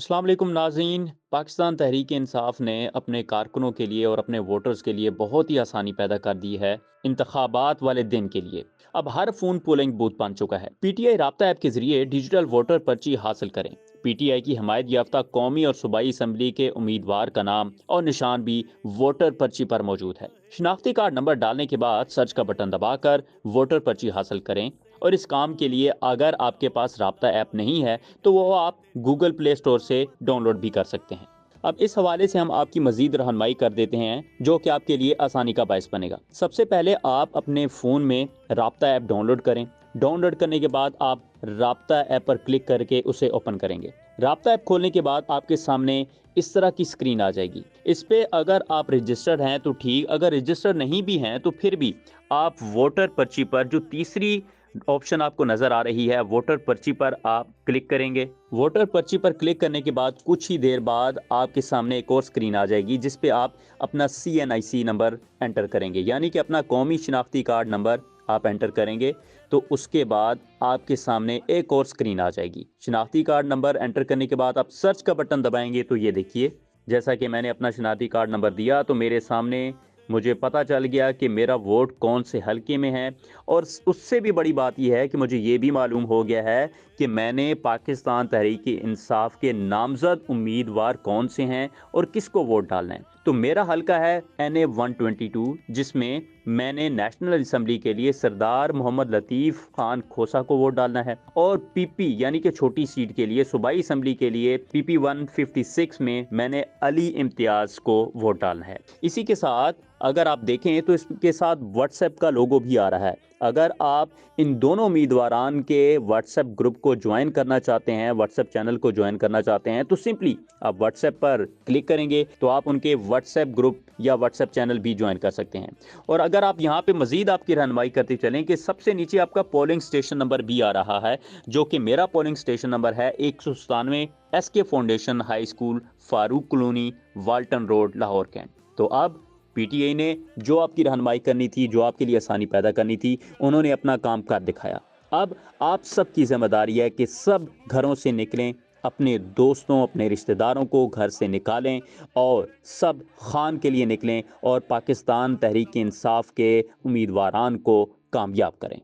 अस्सलाम वालेकुम नाज़रीन। पाकिस्तान तहरीक इंसाफ ने अपने कारकुनों के लिए और अपने वोटर्स के लिए बहुत ही आसानी पैदा कर दी है इंतखाबात वाले दिन के लिए। अब हर फोन पोलिंग बूथ बन चुका है। पीटीआई राब्ता ऐप के जरिए डिजिटल वोटर पर्ची हासिल करें। पीटीआई की हिमायत याफ्ता कौमी और सूबाई असम्बली के उम्मीदवार का नाम और निशान भी वोटर पर्ची पर मौजूद है। शिनाख्ती कार्ड नंबर डालने के बाद सर्च का बटन दबाकर वोटर पर्ची हासिल करें। और इस काम के लिए अगर आपके पास राब्ता ऐप नहीं है तो वो आप गूगल प्ले स्टोर से डाउनलोड भी कर सकते हैं। अब इस हवाले से हम आपकी मजीद रहनुमाई कर देते हैं जो कि आपके लिए आसानी का बायस बनेगा। सबसे पहले आप अपने फ़ोन में राब्ता ऐप डाउनलोड करें। डाउनलोड करने के बाद आप राब्ता ऐप पर क्लिक करके उसे ओपन करेंगे। राब्ता ऐप खोलने के बाद आपके सामने इस तरह की स्क्रीन आ जाएगी। इस पे अगर आप रजिस्टर्ड हैं तो ठीक, अगर रजिस्टर्ड नहीं भी हैं तो फिर भी आप वोटर पर्ची पर जो तीसरी ऑप्शन आपको नजर आ रही है वोटर पर्ची पर आप क्लिक करेंगे। वोटर पर्ची पर क्लिक करने के बाद कुछ ही देर बाद आपके सामने एक और स्क्रीन आ जाएगी जिस पे आप अपना CNIC नंबर एंटर करेंगे, यानी कि अपना कौमी शिनाख्ती कार्ड नंबर आप एंटर करेंगे। तो उसके बाद आपके सामने एक और स्क्रीन आ जाएगी। शिनाख्ती कार्ड नंबर एंटर करने के बाद आप सर्च का बटन दबाएंगे तो ये देखिए, जैसा कि मैंने अपना शिनाख्ती कार्ड नंबर दिया तो मेरे सामने मुझे पता चल गया कि मेरा वोट कौन से हलके में है। और उससे भी बड़ी बात यह है कि मुझे ये भी मालूम हो गया है कि मैंने पाकिस्तान तहरीक इंसाफ के नामजद उम्मीदवार कौन से हैं और किसको वोट डालना है। तो मेरा हलका है NA 122, जिसमें मैंने नेशनल असम्बली के लिए सरदार मोहम्मद लतीफ़ खान खोसा को वोट डालना है। और PP यानी कि छोटी सीट के लिए सूबाई असम्बली के लिए PP 156 में मैंने अली इम्तियाज़ को वोट डालना है। इसी के साथ अगर आप देखें तो इसके साथ व्हाट्सएप का लोगो भी आ रहा है। अगर आप इन दोनों उम्मीदवारान के व्हाट्सएप ग्रुप को ज्वाइन करना चाहते हैं, व्हाट्सएप चैनल को ज्वाइन करना चाहते हैं, तो सिंपली आप व्हाट्सएप पर क्लिक करेंगे तो आप उनके व्हाट्सएप ग्रुप या व्हाट्सएप चैनल भी ज्वाइन कर सकते हैं। और अगर आप यहाँ पे मजीद आपकी रहनुमाई करते चलें कि सबसे नीचे आपका पोलिंग स्टेशन नंबर भी आ रहा है, जो कि मेरा पोलिंग स्टेशन नंबर है 197 SK foundation high school, Farooq colony, Walton road, Lahore cantt. तो अब पीटीआई ने जो आपकी रहनुमाई करनी थी, जो आपके लिए आसानी पैदा करनी थी, उन्होंने अपना काम कर दिखाया। अब आप सब की जिम्मेदारी है कि सब घरों से निकलें, अपने दोस्तों अपने रिश्तेदारों को घर से निकालें और सब खान के लिए निकलें और पाकिस्तान तहरीक इंसाफ के उम्मीदवारान को कामयाब करें।